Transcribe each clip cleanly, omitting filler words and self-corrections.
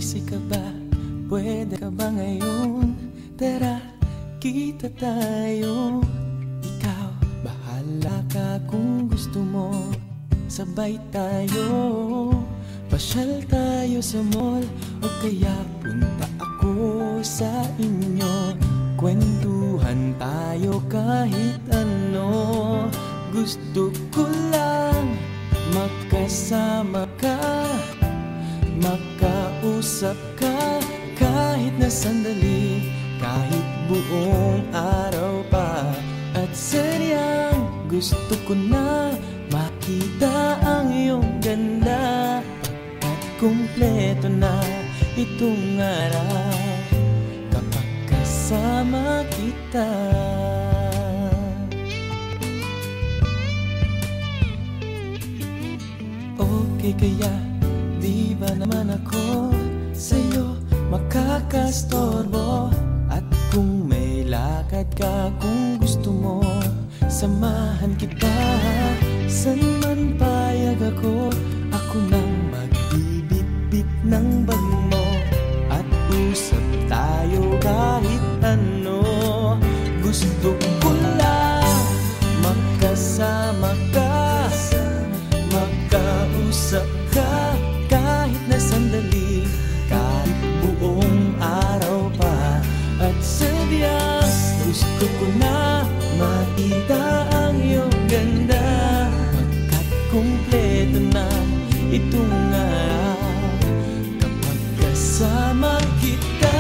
busy ka ba? Pwede ka ba ngayon? Tara, kita tayo. Ikaw, bahala ka kung gusto mo. Sabay tayo, pasyal tayo sa mall. O kaya punta ako sa inyo. Kwentuhan tayo kahit ano. Gusto ko lang makasama ka, makausap ka kahit na sandali, kahit buong araw pa. At sadyang gusto ko na makita ang iyong ganda, at kumpleto na itong araw kapag kasama kita. Okay kaya, di ba naman ako sa'yo makakastorbo? At kung may lakad ka, kung gusto mo, samahan kita. San man payag ako, ako nang magbibit-bit ng bag mo. At usap tayo kahit ano. Gusto ko lang makasama ka, makausap ka kahit na sandali, kahit buong araw pa. At sadyang gusto ko na makita ang iyong ganda, pagkat kumpleto na itong araw kapag kasama kita.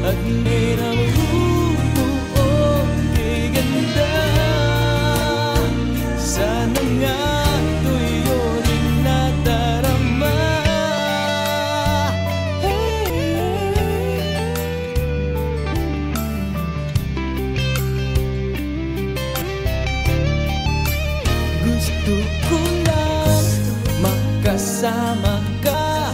At may nabubuo kay ganda, sana nga tuyo rin nadarama. Gusto ko lang makasama ka,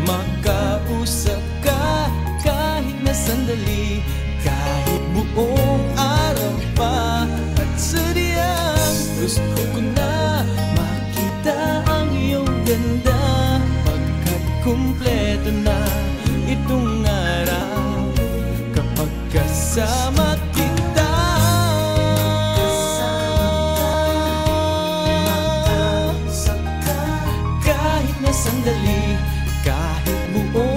makausap ka kahit na sandali, kahit buong araw pa. At sadyang gusto ko na makita ang iyong ganda, pagkat kumpleto na itong araw kapag kasama kita. Kahit na sandali, kahit buong